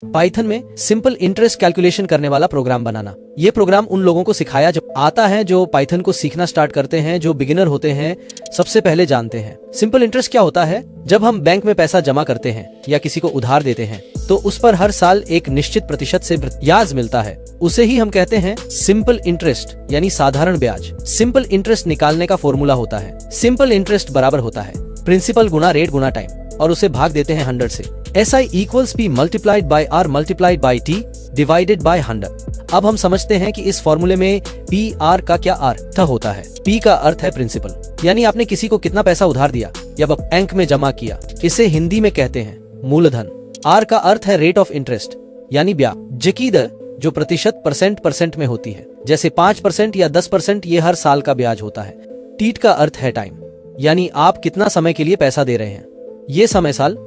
Python में simple interest calculation करने वाला प्रोग्राम बनाना। ये प्रोग्राम उन लोगों को सिखाया जब आता है जो पाइथन को सीखना स्टार्ट करते हैं, जो बिगिनर होते हैं, सबसे पहले जानते हैं। सिंपल इंटरेस्ट क्या होता है? जब हम बैंक में पैसा जमा करते हैं या किसी को उधार देते हैं तो उस पर हर साल एक निश्चित प्रतिशत से ब्याज मिलता है। उसे ही हम कहते हैं सिंपल इंटरेस्ट यानी साधारण ब्याज। सिंपल इंटरेस्ट निकालने का फॉर्मूला होता है, सिंपल इंटरेस्ट बराबर होता है प्रिंसिपल गुना रेट गुना टाइम, और उसे भाग देते हैं 100 से। SI equals P multiplied by R multiplied by T divided by 100। अब हम समझते हैं कि इस फॉर्मूले में P R का क्या अर्थ होता है। P का अर्थ है प्रिंसिपल, यानी आपने किसी को कितना पैसा उधार दिया या बैंक में जमा किया, इसे हिंदी में कहते हैं मूलधन। R का अर्थ है रेट ऑफ इंटरेस्ट यानी ब्याज, जकी दर जो प्रतिशत परसेंट में होती है, जैसे 5% या 10%, ये हर साल का ब्याज होता है। T का अर्थ है टाइम, यानी आप कितना समय के लिए पैसा दे रहे हैं, ये समय साल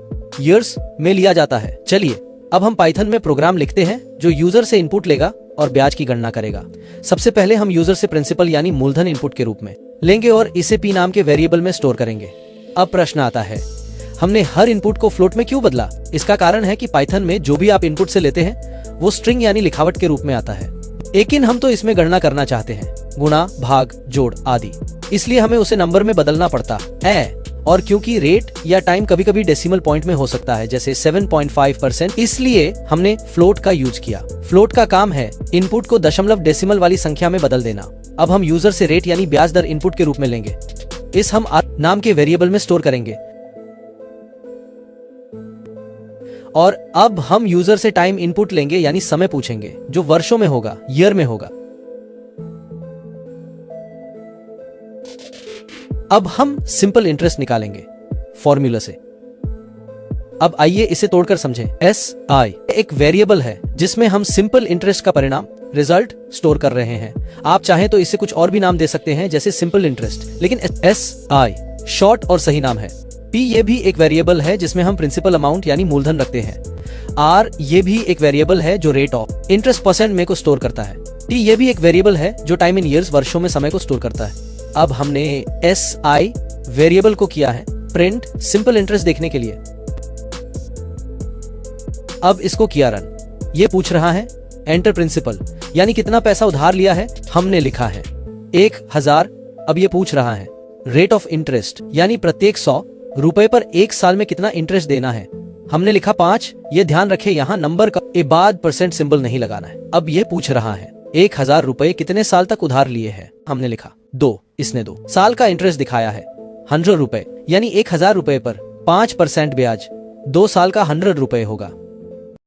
ईयर्स में लिया जाता है। चलिए अब हम पाइथन में प्रोग्राम लिखते हैं जो यूजर से इनपुट लेगा और ब्याज की गणना करेगा। सबसे पहले हम यूजर से प्रिंसिपल यानी मूलधन इनपुट के रूप में लेंगे और इसे P नाम के वेरिएबल में स्टोर करेंगे। अब प्रश्न आता है, हमने हर इनपुट को फ्लोट में क्यों बदला? इसका कारण है कि पाइथन में जो भी आप इनपुट से लेते हैं वो स्ट्रिंग यानी लिखावट के रूप में आता है, लेकिन हम तो इसमें गणना करना चाहते हैं, गुणा, भाग, जोड़ आदि, इसलिए हमें उसे नंबर में बदलना पड़ता है। और क्योंकि रेट या टाइम कभी कभी डेसिमल पॉइंट में हो सकता है, जैसे 7.5%, इसलिए हमने फ्लोट का यूज किया। फ्लोट का काम है इनपुट को दशमलव डेसिमल वाली संख्या में बदल देना। अब हम यूजर से रेट यानी ब्याज दर इनपुट के रूप में लेंगे, इस हम R नाम के वेरिएबल में स्टोर करेंगे। और अब हम यूजर से टाइम इनपुट लेंगे यानी समय पूछेंगे, जो वर्षों में होगा, ईयर में होगा। अब हम सिंपल इंटरेस्ट निकालेंगे फॉर्मूला से। अब आइए इसे तोड़कर समझें। SI एक वेरिएबल है जिसमें हम सिंपल इंटरेस्ट का परिणाम रिजल्ट स्टोर कर रहे हैं। आप चाहें तो इसे कुछ और भी नाम दे सकते हैं, जैसे सिंपल इंटरेस्ट, लेकिन SI शॉर्ट और सही नाम है। P ये भी एक वेरिएबल है जिसमें हम प्रिंसिपल अमाउंट यानी मूलधन रखते हैं। R ये भी एक वेरिएबल है जो रेट ऑफ इंटरेस्ट परसेंट में को स्टोर करता है। T ये भी एक वेरिएबल है जो टाइम इन ईयर्स वर्षों में समय को स्टोर करता है। अब हमने SI वेरिएबल को किया है प्रिंट सिंपल इंटरेस्ट देखने के लिए। अब इसको किया रन। ये पूछ रहा है एंटर प्रिंसिपल यानी कितना पैसा उधार लिया है, हमने लिखा है 1000। अब ये पूछ रहा है रेट ऑफ इंटरेस्ट यानी प्रत्येक 100 रुपए पर एक साल में कितना इंटरेस्ट देना है, हमने लिखा 5। ये ध्यान रखें यहाँ नंबर का के बाद परसेंट सिंबल नहीं लगाना है। अब ये पूछ रहा है 1000 रुपए कितने साल तक उधार लिए हैं, हमने लिखा 2, इसने 2 साल का इंटरेस्ट दिखाया है 100 रुपए, यानी 1000 रुपए पर 5% ब्याज 2 साल का 100 रुपए होगा।